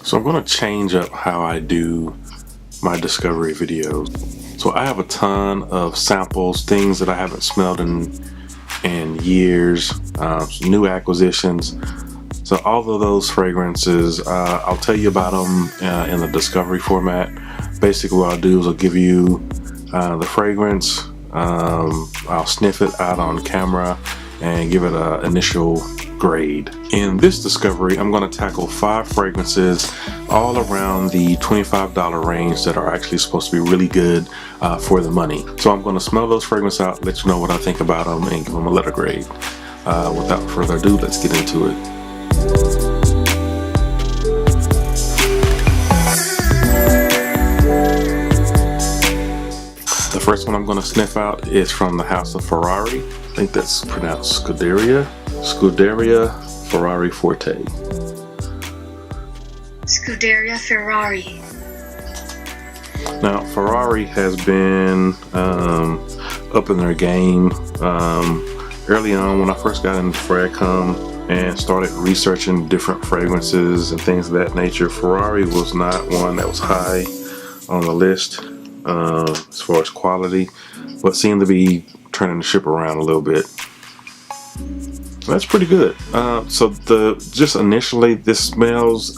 So I'm going to change up how I do my discovery videos. So I have a ton of samples, things that I haven't smelled in years, new acquisitions. So all of those fragrances, I'll tell you about them in the discovery format. Basically what I'll do is I'll give you the fragrance, I'll sniff it out on camera and give it an initial grade. In this discovery, I'm going to tackle 5 fragrances all around the $25 range that are actually supposed to be really good for the money. So I'm going to smell those fragrances out, let you know what I think about them, and give them a letter grade. Without further ado, let's get into it. The first one I'm going to sniff out is from the house of Ferrari. I think that's pronounced Scuderia. Scuderia Ferrari Forte. Scuderia Ferrari. Now Ferrari has been up in their game. Early on when I first got into Fragcom and started researching different fragrances and things of that nature, Ferrari was not one that was high on the list as far as quality, but seemed to be turning the ship around a little bit. That's pretty good. So just initially, this smells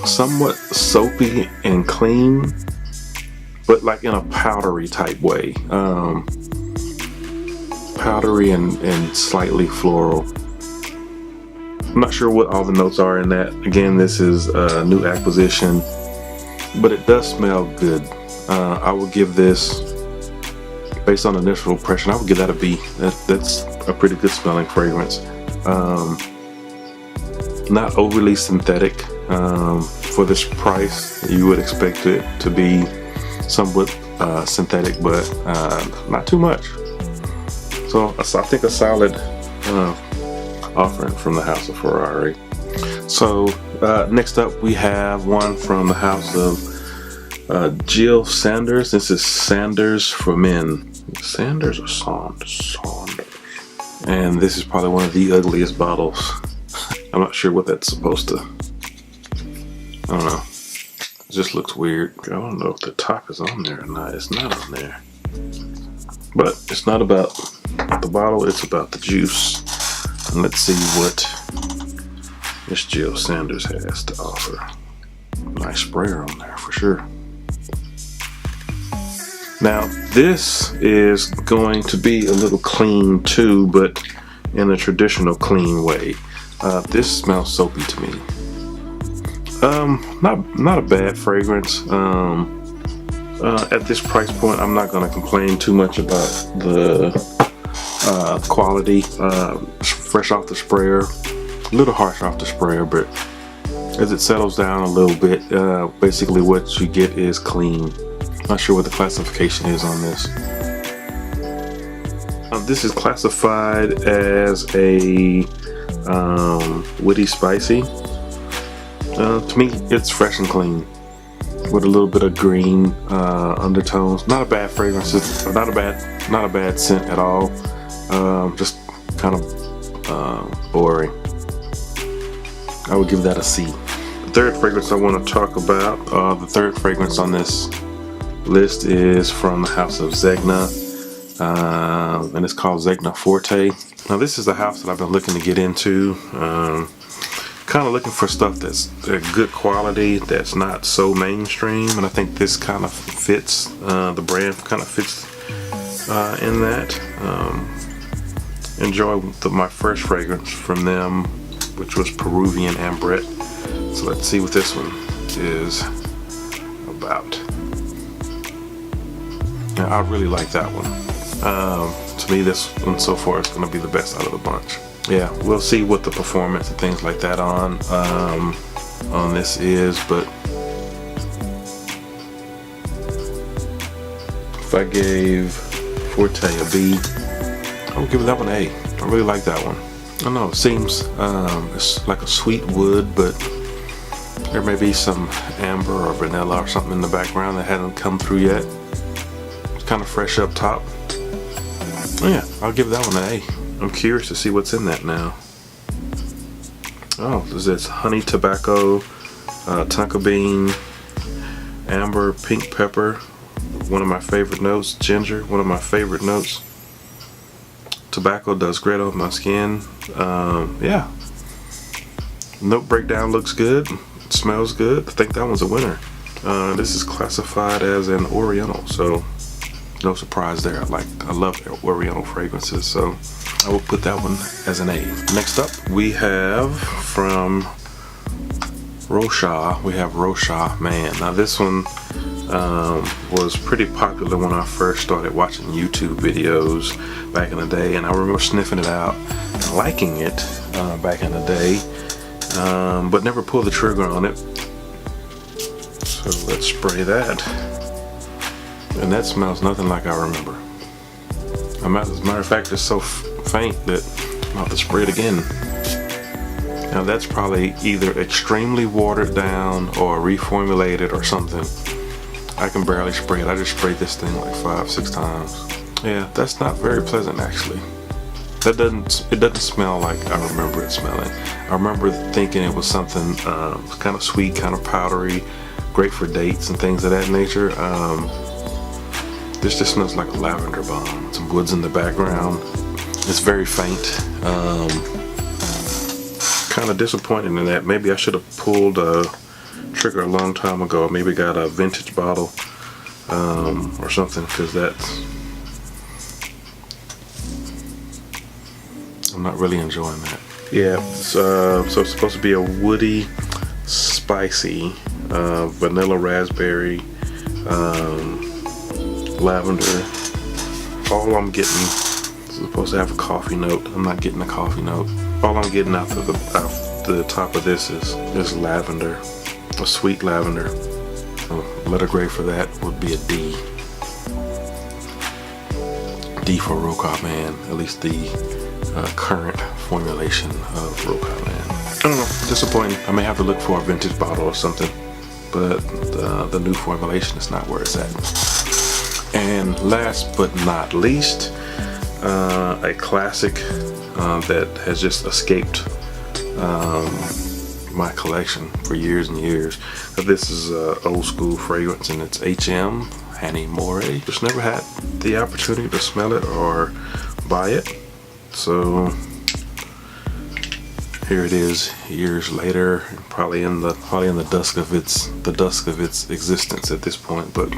somewhat soapy and clean, but like in a powdery type way. Powdery and slightly floral. I'm not sure what all the notes are in that. Again, this is a new acquisition, but it does smell good. I will give this, based on initial impression, I would give that a B. That's a pretty good smelling fragrance. Not overly synthetic. For this price, you would expect it to be somewhat synthetic, but not too much. So I think a solid offering from the house of Ferrari. So next up we have one from the house of Gio Sanders. This is Sanders for Men. Sanders or Saunders? And this is probably one of the ugliest bottles. I'm not sure what that's supposed to, I don't know. It just looks weird. I don't know if the top is on there or not. It's not on there. But it's not about the bottle, it's about the juice. And let's see what Miss Gio Sanders has to offer. Nice sprayer on there for sure. Now this is going to be a little clean too, but in a traditional clean way. This smells soapy to me. Not a bad fragrance. At this price point, I'm not going to complain too much about the quality. Fresh off the sprayer, a little harsh off the sprayer, but as it settles down a little bit, basically what you get is clean. Not sure what the classification is on this. This is classified as a woody spicy. To me, it's fresh and clean with a little bit of green undertones. Not a bad fragrance. Not a bad scent at all. Just kind of boring. I would give that a C. The third fragrance I want to talk about, the third fragrance on this list is from the house of Zegna, and it's called Zegna Forte. Now this is a house that I've been looking to get into. Kind of looking for stuff that's good quality, that's not so mainstream, and I think this kind of fits, the brand kind of fits in that. Enjoy my first fragrance from them, which was Peruvian Ambrette. So let's see what this one is about. Yeah, I really like that one. To me, this one so far is going to be the best out of the bunch. Yeah, we'll see what the performance and things like that on this is, but if I gave Forte a B, I would give that one an A. I really like that one. I don't know, it seems it's like a sweet wood, but there may be some amber or vanilla or something in the background that hasn't come through yet. It's kind of fresh up top. Yeah, I'll give that one an A. I'm curious to see what's in that now. Oh, this is honey tobacco, tonka bean, amber, pink pepper, one of my favorite notes, ginger, one of my favorite notes. Tobacco does great on my skin. Yeah. Note breakdown looks good. It smells good. I think that one's a winner. This is classified as an Oriental, so no surprise there. I love Oriental fragrances, so I will put that one as an A. Next up, we have from Rochas. We have Rochas Man. Now this one was pretty popular when I first started watching YouTube videos back in the day, and I remember sniffing it out and liking it back in the day, but never pulled the trigger on it. So let's spray that, and that smells nothing like I remember. As a matter of fact, it's so faint that I'm about to spray it again. Now that's probably either extremely watered down or reformulated or something. I can barely spray it. I just sprayed this thing like 5-6 times. Yeah, that's not very pleasant actually. It doesn't smell like I remember it smelling. I remember thinking it was something kind of sweet, kind of powdery, great for dates and things of that nature. This just smells like a lavender bomb. Some woods in the background. It's very faint. Kind of disappointed in that. Maybe I should have pulled a trigger a long time ago. Maybe got a vintage bottle or something, because I'm not really enjoying that. Yeah, so it's supposed to be a woody, spicy, vanilla raspberry, lavender. All I'm getting is supposed to have a coffee note. I'm not getting a coffee note. All I'm getting out the top of this is lavender, a sweet lavender. So letter grade for that would be a D. D for Rochas Man, at least the current formulation of Rochas Man. I don't know, disappointing. I may have to look for a vintage bottle or something, but the new formulation is not where it's at. And last but not least, a classic that has just escaped my collection for years and years. This is an old school fragrance, and it's HM, Hanae Mori. Just never had the opportunity to smell it or buy it, so here it is years later, probably in the dusk of its existence at this point. But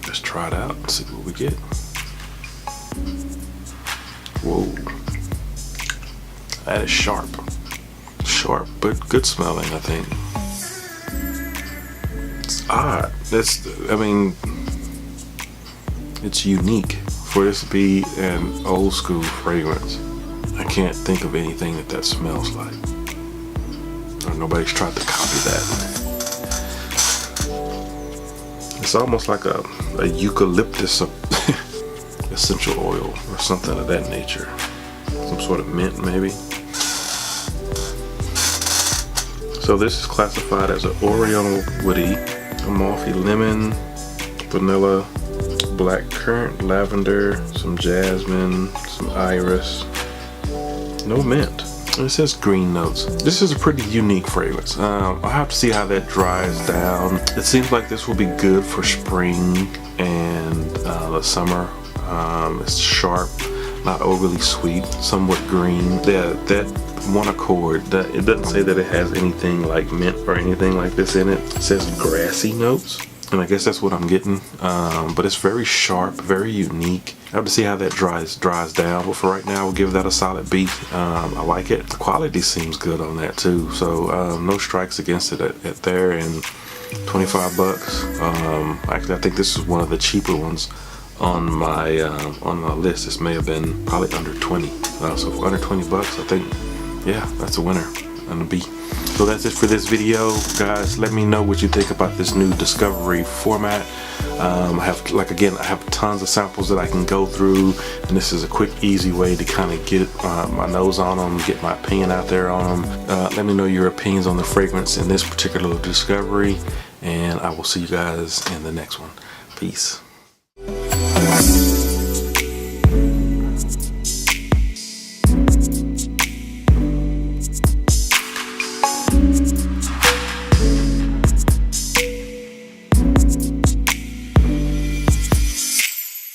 let's try it out and see what we get. Whoa, that is sharp but good smelling. I think it's odd. It's unique for this to be an old school fragrance. I can't think of anything that smells like, or nobody's tried to copy that. It's almost like a eucalyptus essential oil or something of that nature. Some sort of mint maybe. So this is classified as an Oriental woody, Amalfi lemon, vanilla, black currant, lavender, some jasmine, some iris. No mint. It says green notes. This is a pretty unique fragrance. I'll have to see how that dries down. It seems like this will be good for spring and the summer. It's sharp, not overly sweet, somewhat green. That one accord. It doesn't say that it has anything like mint or anything like this in it. It says grassy notes, and I guess that's what I'm getting. But it's very sharp, very unique. I have to see how that dries down, but for right now we'll give that a solid B. I like it. The quality seems good on that too, so no strikes against it at there. And 25 bucks. Actually, I think this is one of the cheaper ones on my list. This may have been probably under 20. So for under 20 bucks, I think, yeah, that's a winner and a B. So that's it for this video, guys. Let me know what you think about this new discovery format. I have tons of samples that I can go through, and this is a quick, easy way to kind of get my nose on them, get my opinion out there on them. Let me know your opinions on the fragrance in this particular discovery, and I will see you guys in the next one. Peace.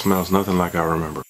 smells nothing like I remember.